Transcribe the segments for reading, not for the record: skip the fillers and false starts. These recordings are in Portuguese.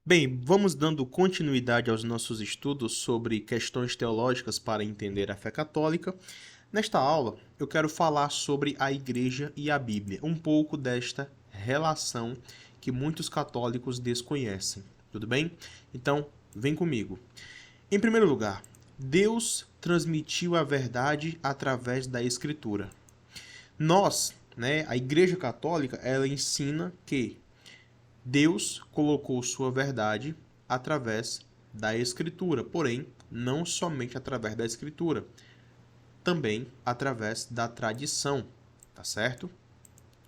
Bem, vamos dando continuidade aos nossos estudos sobre questões teológicas para entender a fé católica. Nesta aula, eu quero falar sobre a Igreja e a Bíblia, um pouco desta relação que muitos católicos desconhecem. Tudo bem? Então, vem comigo. Em primeiro lugar, Deus transmitiu a verdade através da Escritura. Nós, a Igreja Católica, ela ensina que Deus colocou sua verdade através da Escritura, porém, não somente através da Escritura, também através da tradição, tá certo?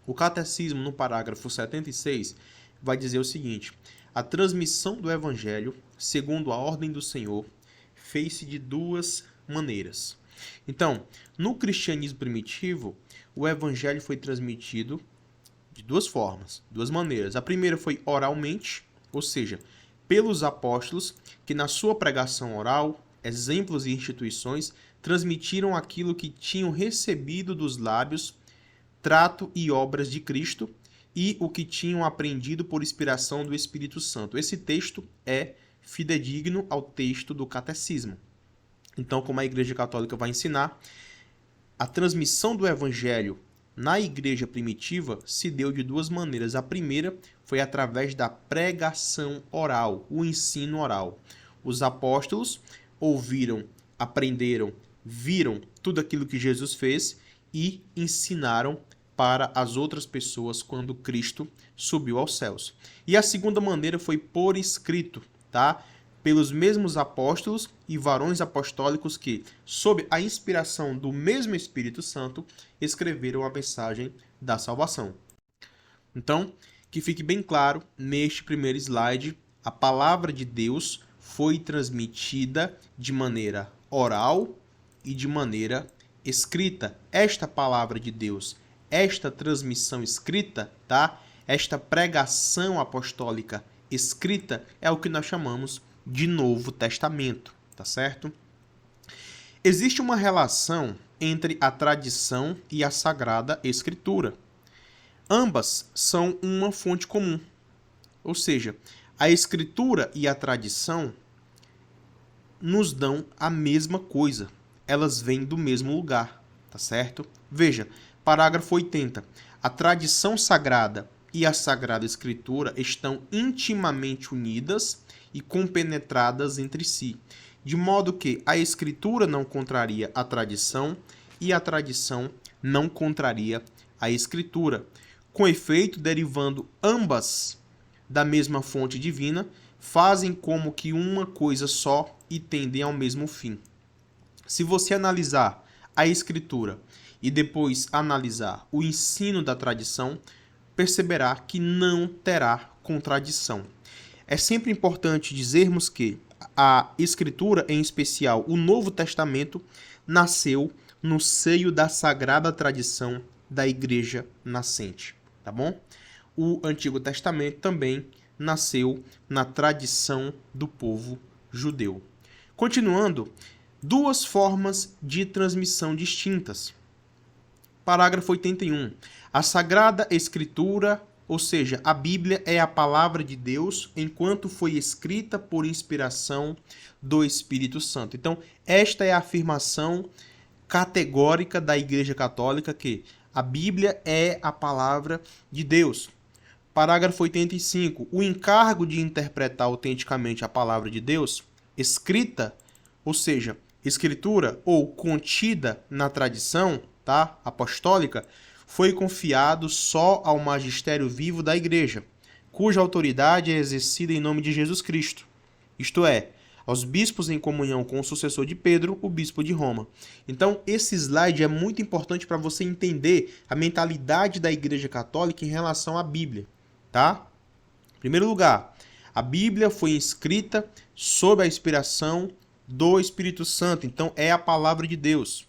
O Catecismo, no parágrafo 76, vai dizer o seguinte: a transmissão do Evangelho, segundo a ordem do Senhor, fez-se de duas maneiras. Então, no cristianismo primitivo, o Evangelho foi transmitido de duas formas, duas maneiras. A primeira foi oralmente, ou seja, pelos apóstolos, que na sua pregação oral, exemplos e instituições, transmitiram aquilo que tinham recebido dos lábios, trato e obras de Cristo, e o que tinham aprendido por inspiração do Espírito Santo. Esse texto é fidedigno ao texto do Catecismo. Então, como a Igreja Católica vai ensinar, a transmissão do Evangelho na igreja primitiva se deu de duas maneiras. A primeira foi através da pregação oral, o ensino oral. Os apóstolos ouviram, aprenderam, viram tudo aquilo que Jesus fez e ensinaram para as outras pessoas quando Cristo subiu aos céus. E a segunda maneira foi por escrito, tá? Pelos mesmos apóstolos e varões apostólicos que, sob a inspiração do mesmo Espírito Santo, escreveram a mensagem da salvação. Então, que fique bem claro, neste primeiro slide, a palavra de Deus foi transmitida de maneira oral e de maneira escrita. Esta palavra de Deus, esta transmissão escrita, tá? Esta pregação apostólica escrita é o que nós chamamos de Novo Testamento, tá certo? Existe uma relação entre a tradição e a Sagrada Escritura. Ambas são uma fonte comum, ou seja, a Escritura e a tradição nos dão a mesma coisa, elas vêm do mesmo lugar, tá certo? Veja, parágrafo 80. A tradição sagrada e a Sagrada Escritura estão intimamente unidas e compenetradas entre si, de modo que a Escritura não contraria a tradição e a tradição não contraria a Escritura. Com efeito, derivando ambas da mesma fonte divina, fazem como que uma coisa só e tendem ao mesmo fim. Se você analisar a Escritura e depois analisar o ensino da tradição, perceberá que não terá contradição. É sempre importante dizermos que a Escritura, em especial o Novo Testamento, nasceu no seio da sagrada tradição da Igreja nascente, tá bom? O Antigo Testamento também nasceu na tradição do povo judeu. Continuando, duas formas de transmissão distintas. Parágrafo 81. A Sagrada Escritura, ou seja, a Bíblia é a palavra de Deus enquanto foi escrita por inspiração do Espírito Santo. Então, esta é a afirmação categórica da Igreja Católica que a Bíblia é a palavra de Deus. Parágrafo 85. O encargo de interpretar autenticamente a palavra de Deus, escrita, ou seja, escritura ou contida na tradição, tá, apostólica, foi confiado só ao magistério vivo da Igreja, cuja autoridade é exercida em nome de Jesus Cristo, isto é, aos bispos em comunhão com o sucessor de Pedro, o bispo de Roma. Então, esse slide é muito importante para você entender a mentalidade da Igreja Católica em relação à Bíblia, tá? Em primeiro lugar, a Bíblia foi escrita sob a inspiração do Espírito Santo, então é a palavra de Deus.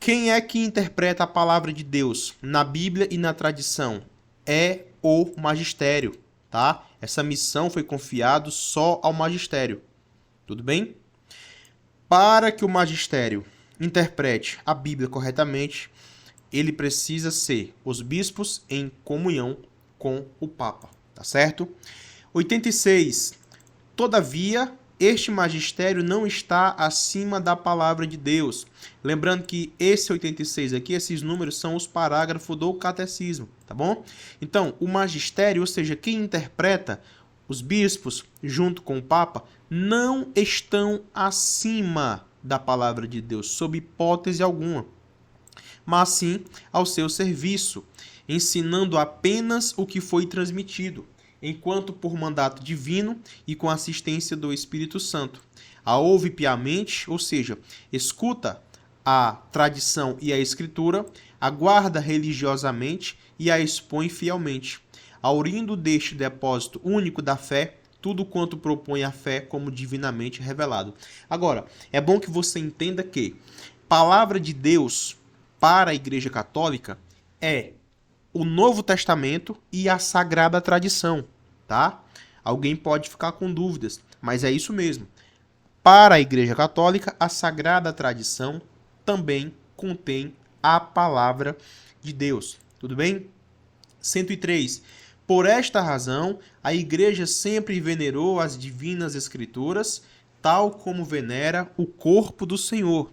Quem é que interpreta a palavra de Deus na Bíblia e na tradição? É o magistério, tá? Essa missão foi confiada só ao magistério. Tudo bem? Para que o magistério interprete a Bíblia corretamente, ele precisa ser os bispos em comunhão com o Papa, tá certo? 86. Todavia, este magistério não está acima da palavra de Deus. Lembrando que esse 86 aqui, esses números são os parágrafos do catecismo, tá bom? Então, o magistério, ou seja, quem interpreta, os bispos, junto com o Papa, não estão acima da palavra de Deus, sob hipótese alguma, mas sim ao seu serviço, ensinando apenas o que foi transmitido, enquanto por mandato divino e com assistência do Espírito Santo. A ouve piamente, ou seja, escuta a tradição e a escritura, aguarda religiosamente e a expõe fielmente, aurindo deste depósito único da fé, tudo quanto propõe a fé como divinamente revelado. Agora, é bom que você entenda que palavra de Deus para a Igreja Católica é o Novo Testamento e a Sagrada Tradição, tá? Alguém pode ficar com dúvidas, mas é isso mesmo. Para a Igreja Católica, a Sagrada Tradição também contém a palavra de Deus. Tudo bem? 103. Por esta razão, a Igreja sempre venerou as divinas Escrituras, tal como venera o corpo do Senhor.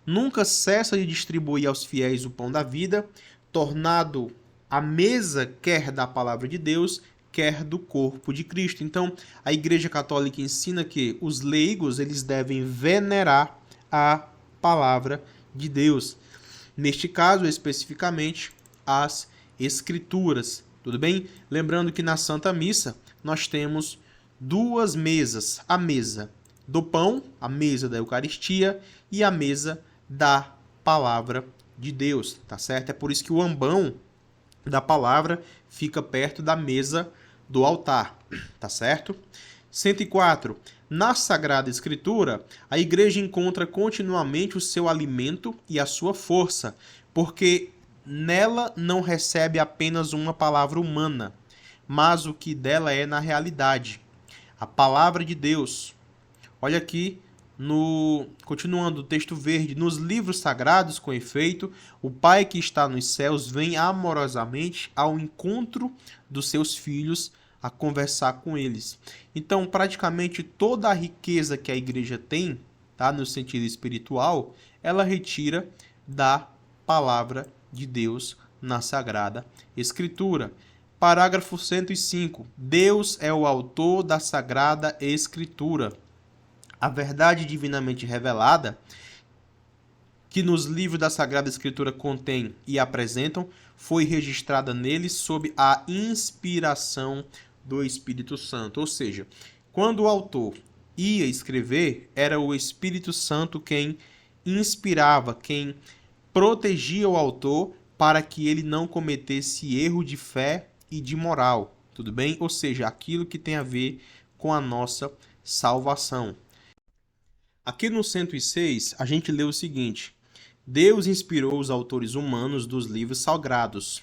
Nunca cessa de distribuir aos fiéis o pão da vida, tornado a mesa quer da palavra de Deus, quer do corpo de Cristo. Então, a Igreja Católica ensina que os leigos eles devem venerar a palavra de Deus. Neste caso, especificamente, as Escrituras. Tudo bem? Lembrando que na Santa Missa nós temos duas mesas. A mesa do pão, a mesa da Eucaristia e a mesa da palavra de Deus. Tá certo? É por isso que o ambão da palavra fica perto da mesa do altar, tá certo? 104. Na Sagrada Escritura, a Igreja encontra continuamente o seu alimento e a sua força, porque nela não recebe apenas uma palavra humana, mas o que dela é na realidade, a palavra de Deus. Olha aqui, continuando o texto verde, nos livros sagrados, com efeito, o Pai que está nos céus vem amorosamente ao encontro dos seus filhos a conversar com eles. Então, praticamente toda a riqueza que a igreja tem, tá, no sentido espiritual, ela retira da palavra de Deus na Sagrada Escritura. Parágrafo 105. Deus é o autor da Sagrada Escritura. A verdade divinamente revelada, que nos livros da Sagrada Escritura contém e apresentam, foi registrada neles sob a inspiração do Espírito Santo. Ou seja, quando o autor ia escrever, era o Espírito Santo quem inspirava, quem protegia o autor para que ele não cometesse erro de fé e de moral. Tudo bem? Ou seja, aquilo que tem a ver com a nossa salvação. Aqui no 106, a gente lê o seguinte: Deus inspirou os autores humanos dos livros sagrados.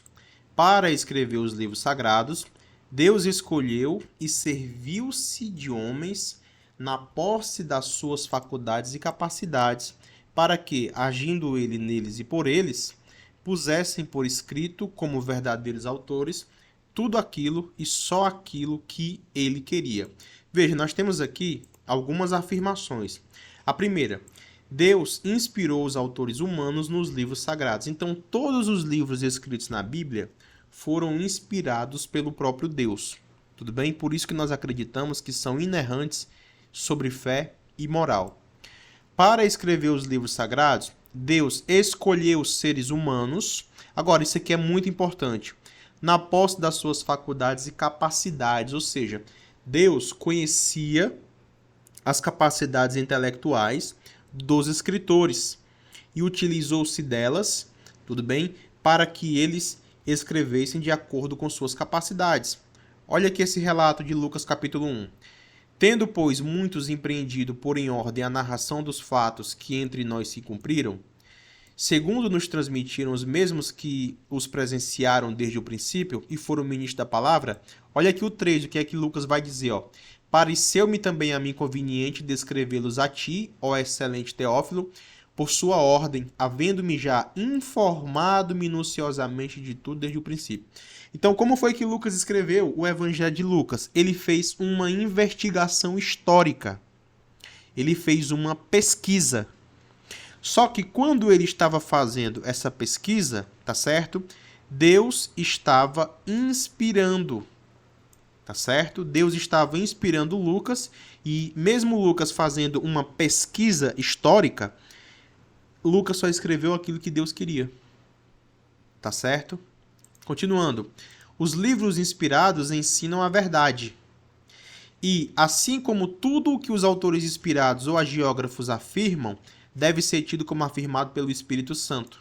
Para escrever os livros sagrados, Deus escolheu e serviu-se de homens na posse das suas faculdades e capacidades, para que, agindo ele neles e por eles, pusessem por escrito, como verdadeiros autores, tudo aquilo e só aquilo que ele queria. Veja, nós temos aqui algumas afirmações. A primeira, Deus inspirou os autores humanos nos livros sagrados. Então, todos os livros escritos na Bíblia foram inspirados pelo próprio Deus. Tudo bem? Por isso que nós acreditamos que são inerrantes sobre fé e moral. Para escrever os livros sagrados, Deus escolheu os seres humanos. Agora, isso aqui é muito importante. Na posse das suas faculdades e capacidades, ou seja, Deus conhecia as capacidades intelectuais dos escritores e utilizou-se delas, tudo bem, para que eles escrevessem de acordo com suas capacidades. Olha aqui esse relato de Lucas capítulo 1. Tendo, pois, muitos empreendido por em ordem a narração dos fatos que entre nós se cumpriram, segundo nos transmitiram os mesmos que os presenciaram desde o princípio e foram ministros da palavra, olha aqui o 3, o que é que Lucas vai dizer, ó. Pareceu-me também a mim conveniente descrevê-los a ti, ó excelente Teófilo, por sua ordem, havendo-me já informado minuciosamente de tudo desde o princípio. Então, como foi que Lucas escreveu o Evangelho de Lucas? Ele fez uma investigação histórica. Ele fez uma pesquisa. Só que quando ele estava fazendo essa pesquisa, tá certo? Deus estava inspirando, tá certo? Deus estava inspirando Lucas e mesmo Lucas fazendo uma pesquisa histórica, Lucas só escreveu aquilo que Deus queria, tá certo? Continuando. Os livros inspirados ensinam a verdade. E, assim como tudo o que os autores inspirados ou agiógrafos afirmam, deve ser tido como afirmado pelo Espírito Santo.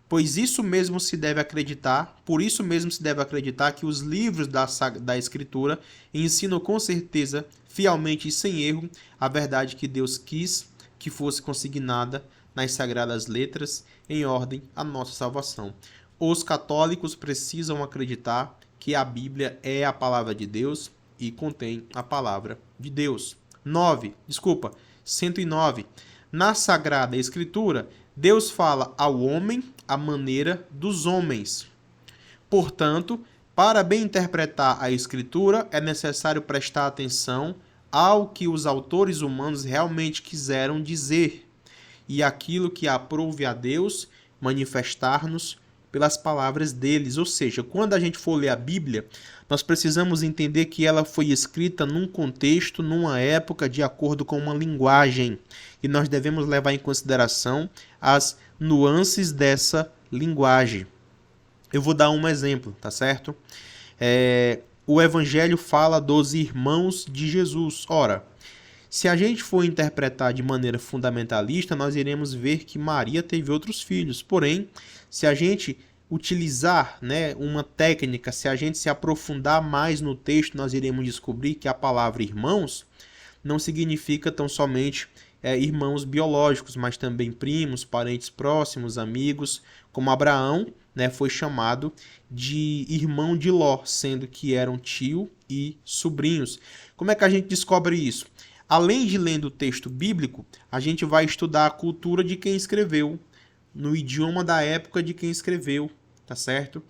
Pois isso mesmo se deve acreditar, por isso mesmo se deve acreditar que os livros da Escritura ensinam com certeza, fielmente e sem erro, a verdade que Deus quis que fosse consignada nas Sagradas Letras, em ordem à nossa salvação. Os católicos precisam acreditar que a Bíblia é a palavra de Deus e contém a palavra de Deus. 109. Na Sagrada Escritura, Deus fala ao homem à maneira dos homens. Portanto, para bem interpretar a Escritura, é necessário prestar atenção ao que os autores humanos realmente quiseram dizer e aquilo que aprouve a Deus manifestar-nos pelas palavras deles. Ou seja, quando a gente for ler a Bíblia, nós precisamos entender que ela foi escrita num contexto, numa época, de acordo com uma linguagem. E nós devemos levar em consideração as nuances dessa linguagem. Eu vou dar um exemplo, tá certo? O Evangelho fala dos irmãos de Jesus. Ora, se a gente for interpretar de maneira fundamentalista, nós iremos ver que Maria teve outros filhos. Porém, se a gente utilizar, uma técnica, se a gente se aprofundar mais no texto, nós iremos descobrir que a palavra irmãos não significa tão somente irmãos biológicos, mas também primos, parentes próximos, amigos, como Abraão, foi chamado de irmão de Ló, sendo que eram tio e sobrinhos. Como é que a gente descobre isso? Além de lendo o texto bíblico, a gente vai estudar a cultura de quem escreveu, no idioma da época de quem escreveu, tá certo?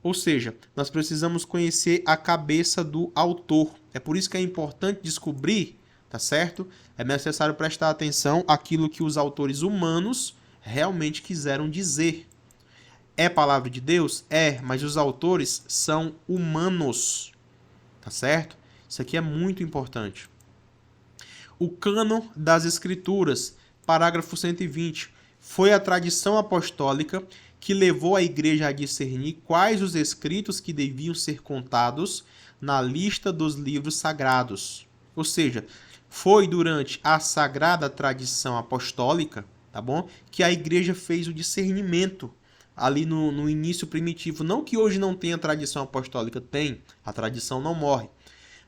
Ou seja, nós precisamos conhecer a cabeça do autor. É por isso que é importante descobrir, tá certo? É necessário prestar atenção àquilo que os autores humanos realmente quiseram dizer. É palavra de Deus? É, mas os autores são humanos, tá certo? Isso aqui é muito importante. O cânon das Escrituras, parágrafo 120, foi a tradição apostólica que levou a Igreja a discernir quais os escritos que deviam ser contados na lista dos livros sagrados. Ou seja, foi durante a sagrada tradição apostólica, tá bom, que a Igreja fez o discernimento ali no início primitivo. Não que hoje não tenha tradição apostólica, tem, a tradição não morre,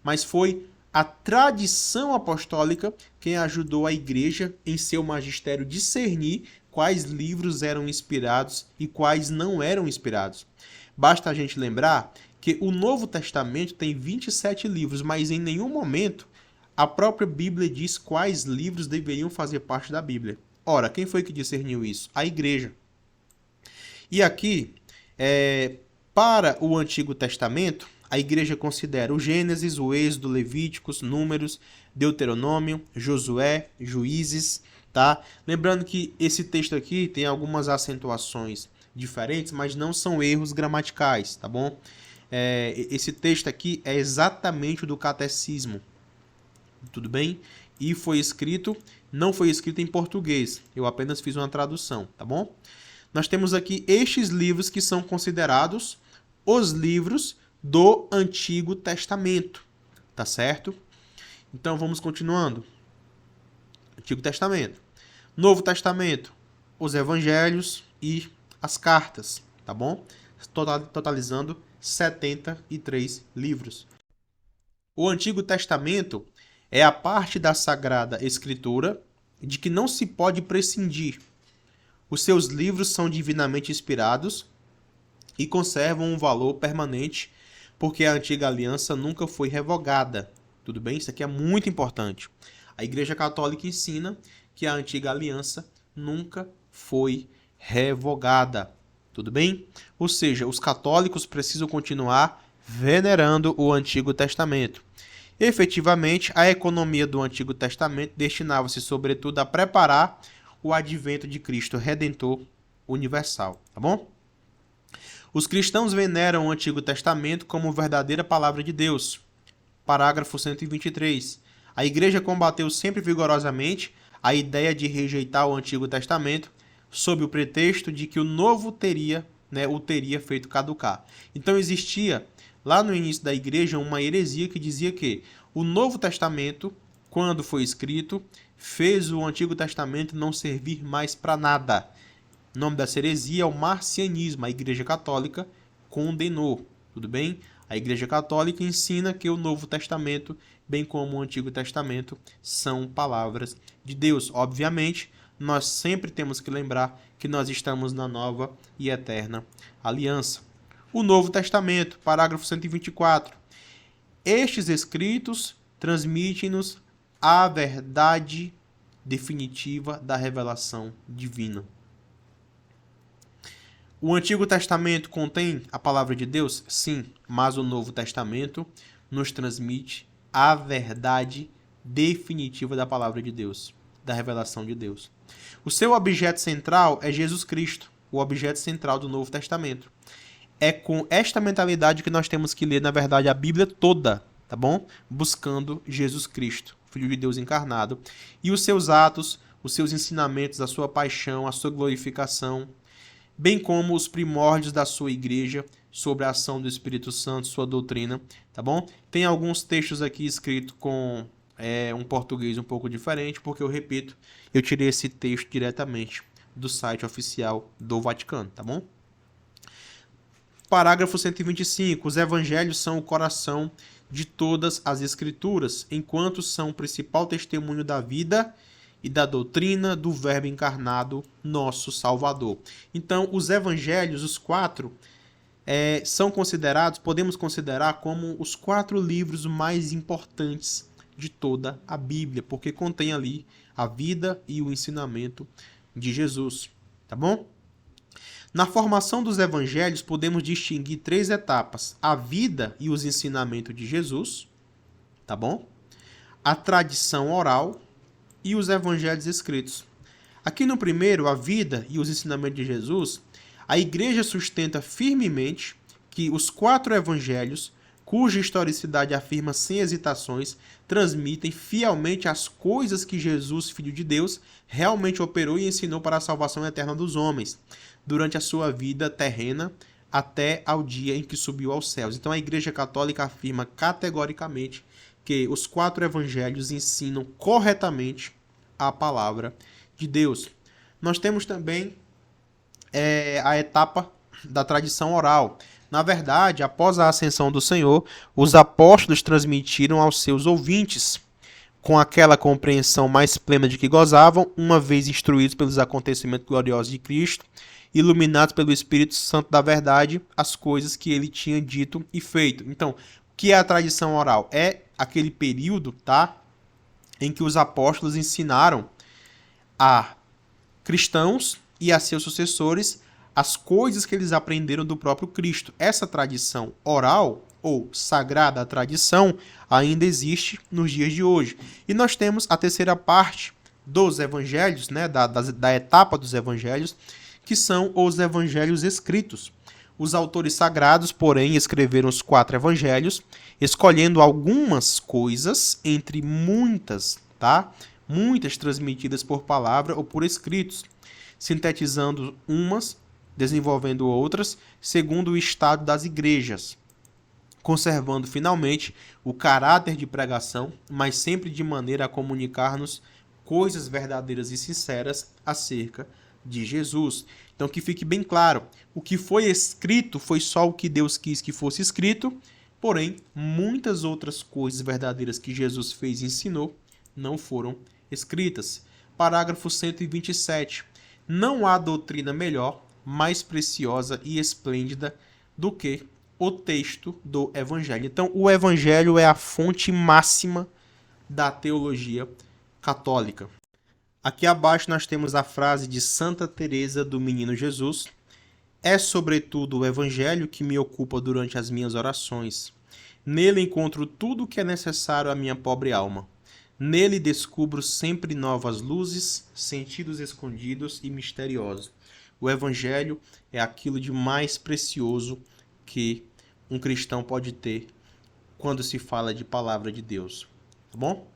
mas foi a tradição apostólica quem ajudou a Igreja em seu magistério discernir quais livros eram inspirados e quais não eram inspirados. Basta a gente lembrar que o Novo Testamento tem 27 livros, mas em nenhum momento a própria Bíblia diz quais livros deveriam fazer parte da Bíblia. Ora, quem foi que discerniu isso? A Igreja. E aqui, para o Antigo Testamento, a Igreja considera o Gênesis, o Êxodo, Levíticos, Números, Deuteronômio, Josué, Juízes, tá? Lembrando que esse texto aqui tem algumas acentuações diferentes, mas não são erros gramaticais, tá bom? Esse texto aqui é exatamente o do Catecismo, tudo bem? E não foi escrito em português, eu apenas fiz uma tradução, tá bom? Nós temos aqui estes livros que são considerados os livros do Antigo Testamento, tá certo? Então vamos continuando. Antigo Testamento. Novo Testamento, os Evangelhos e as cartas, tá bom? Totalizando 73 livros. O Antigo Testamento é a parte da Sagrada Escritura de que não se pode prescindir. Os seus livros são divinamente inspirados e conservam um valor permanente, porque a antiga aliança nunca foi revogada. Tudo bem? Isso aqui é muito importante. A Igreja Católica ensina que a antiga aliança nunca foi revogada. Tudo bem? Ou seja, os católicos precisam continuar venerando o Antigo Testamento. Efetivamente, a economia do Antigo Testamento destinava-se, sobretudo, a preparar o advento de Cristo Redentor universal, tá bom? Os cristãos veneram o Antigo Testamento como verdadeira palavra de Deus. Parágrafo 123. A Igreja combateu sempre vigorosamente a ideia de rejeitar o Antigo Testamento sob o pretexto de que o Novo o teria feito caducar. Então existia, lá no início da Igreja, uma heresia que dizia que o Novo Testamento, quando foi escrito, fez o Antigo Testamento não servir mais para nada. O nome dessa heresia é o marcianismo. A Igreja Católica condenou. Tudo bem? A Igreja Católica ensina que o Novo Testamento, bem como o Antigo Testamento, são palavras de Deus. Obviamente, nós sempre temos que lembrar que nós estamos na nova e eterna aliança. O Novo Testamento, parágrafo 124. Estes escritos transmitem-nos a verdade definitiva da revelação divina. O Antigo Testamento contém a palavra de Deus? Sim, mas o Novo Testamento nos transmite a verdade definitiva da palavra de Deus, da revelação de Deus. O seu objeto central é Jesus Cristo, o objeto central do Novo Testamento. É com esta mentalidade que nós temos que ler, na verdade, a Bíblia toda, tá bom? Buscando Jesus Cristo, Filho de Deus encarnado, e os seus atos, os seus ensinamentos, a sua paixão, a sua glorificação, bem como os primórdios da sua igreja sobre a ação do Espírito Santo, sua doutrina, tá bom? Tem alguns textos aqui escritos com um português um pouco diferente, porque eu repito, eu tirei esse texto diretamente do site oficial do Vaticano, tá bom? Parágrafo 125. Os evangelhos são o coração de todas as escrituras, enquanto são o principal testemunho da vida e da doutrina do Verbo encarnado, nosso Salvador. Então, os evangelhos, os 4, são considerados, podemos considerar como os 4 livros mais importantes de toda a Bíblia, porque contém ali a vida e o ensinamento de Jesus, tá bom? Na formação dos evangelhos, podemos distinguir 3 etapas: a vida e os ensinamentos de Jesus, tá bom? A tradição oral e os evangelhos escritos. Aqui no primeiro, a vida e os ensinamentos de Jesus, a Igreja sustenta firmemente que os 4 evangelhos, cuja historicidade afirma sem hesitações, transmitem fielmente as coisas que Jesus, Filho de Deus, realmente operou e ensinou para a salvação eterna dos homens, durante a sua vida terrena, até ao dia em que subiu aos céus. Então a Igreja Católica afirma categoricamente que os 4 evangelhos ensinam corretamente a palavra de Deus. Nós temos também a etapa da tradição oral. Na verdade, após a ascensão do Senhor, os apóstolos transmitiram aos seus ouvintes, com aquela compreensão mais plena de que gozavam, uma vez instruídos pelos acontecimentos gloriosos de Cristo, iluminados pelo Espírito Santo da verdade, as coisas que ele tinha dito e feito. Então, o que é a tradição oral? É aquele período, tá, em que os apóstolos ensinaram a cristãos e a seus sucessores as coisas que eles aprenderam do próprio Cristo. Essa tradição oral, ou sagrada tradição, ainda existe nos dias de hoje. E nós temos a terceira parte dos evangelhos, né, da etapa dos evangelhos, que são os evangelhos escritos. Os autores sagrados, porém, escreveram os 4 evangelhos, escolhendo algumas coisas entre muitas, tá? Muitas transmitidas por palavra ou por escritos, sintetizando umas, desenvolvendo outras, segundo o estado das igrejas, conservando finalmente o caráter de pregação, mas sempre de maneira a comunicar-nos coisas verdadeiras e sinceras acerca de Jesus. Então que fique bem claro, o que foi escrito foi só o que Deus quis que fosse escrito, porém muitas outras coisas verdadeiras que Jesus fez e ensinou não foram escritas. Parágrafo 127. Não há doutrina melhor, mais preciosa e esplêndida do que o texto do Evangelho. Então, o Evangelho é a fonte máxima da teologia católica. Aqui abaixo nós temos a frase de Santa Teresa do Menino Jesus, É sobretudo o Evangelho que me ocupa durante as minhas orações. Nele encontro tudo o que é necessário à minha pobre alma. Nele descubro sempre novas luzes, sentidos escondidos e misteriosos. O Evangelho é aquilo de mais precioso que um cristão pode ter quando se fala de palavra de Deus. Tá bom?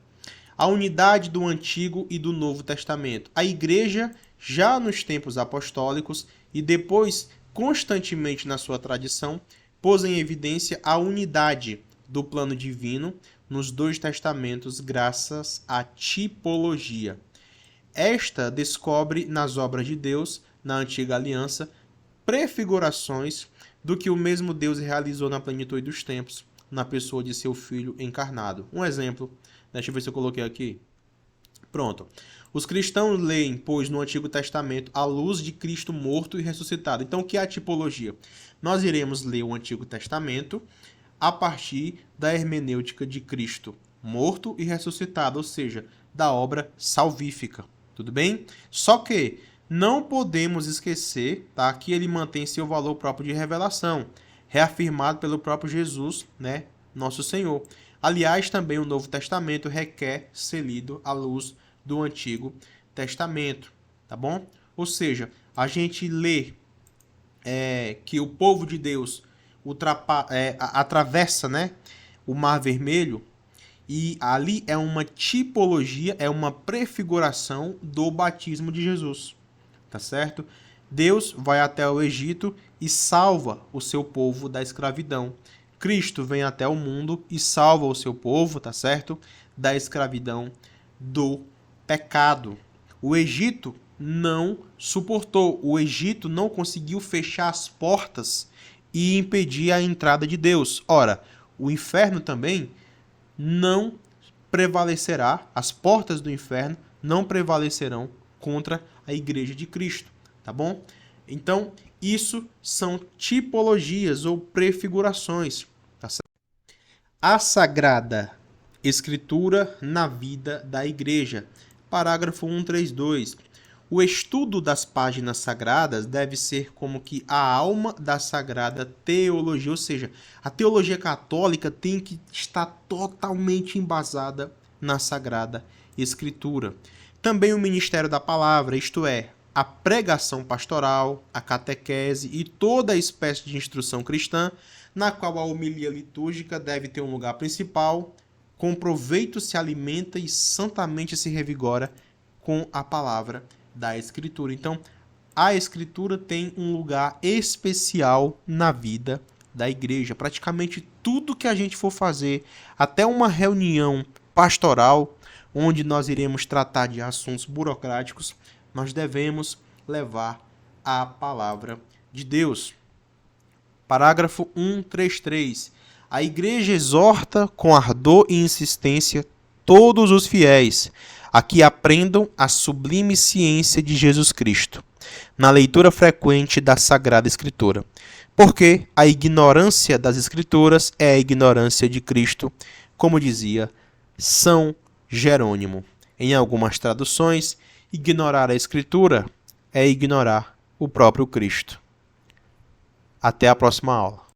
A unidade do Antigo e do Novo Testamento. A igreja, já nos tempos apostólicos e depois constantemente na sua tradição, pôs em evidência a unidade do plano divino nos dois testamentos graças à tipologia. Esta descobre nas obras de Deus, na antiga aliança, prefigurações do que o mesmo Deus realizou na plenitude dos tempos, na pessoa de seu Filho encarnado. Um exemplo, deixa eu ver se eu coloquei aqui. Pronto. Os cristãos leem, pois, no Antigo Testamento, a luz de Cristo morto e ressuscitado. Então, o que é a tipologia? Nós iremos ler o Antigo Testamento a partir da hermenêutica de Cristo morto e ressuscitado, ou seja, da obra salvífica. Tudo bem? Só que não podemos esquecer, tá, que ele mantém seu valor próprio de revelação, reafirmado pelo próprio Jesus, né, nosso Senhor. Aliás, também o Novo Testamento requer ser lido à luz do Antigo Testamento, tá bom? Ou seja, a gente lê que o povo de Deus atravessa, né, o Mar Vermelho, e ali é uma tipologia, é uma prefiguração do batismo de Jesus, tá certo? Deus vai até o Egito e salva o seu povo da escravidão. Cristo vem até o mundo e salva o seu povo, tá certo? Da escravidão do pecado. O Egito não suportou, o Egito não conseguiu fechar as portas e impedir a entrada de Deus. Ora, o inferno também não prevalecerá, as portas do inferno não prevalecerão contra a igreja de Cristo, tá bom? Então, isso são tipologias ou prefigurações. Tá certo? A Sagrada Escritura na vida da igreja. Parágrafo 132. O estudo das páginas sagradas deve ser como que a alma da sagrada teologia, ou seja, a teologia católica tem que estar totalmente embasada na Sagrada Escritura. Também o ministério da palavra, isto é, a pregação pastoral, a catequese e toda espécie de instrução cristã, na qual a homilia litúrgica deve ter um lugar principal, com proveito se alimenta e santamente se revigora com a palavra da Escritura. Então, a Escritura tem um lugar especial na vida da igreja. Praticamente tudo que a gente for fazer, até uma reunião pastoral, onde nós iremos tratar de assuntos burocráticos, nós devemos levar a palavra de Deus. Parágrafo 133. A igreja exorta com ardor e insistência todos os fiéis a que aprendam a sublime ciência de Jesus Cristo, na leitura frequente da Sagrada Escritura, porque a ignorância das Escrituras é a ignorância de Cristo, como dizia São Jerônimo. Em algumas traduções, ignorar a Escritura é ignorar o próprio Cristo. Até a próxima aula.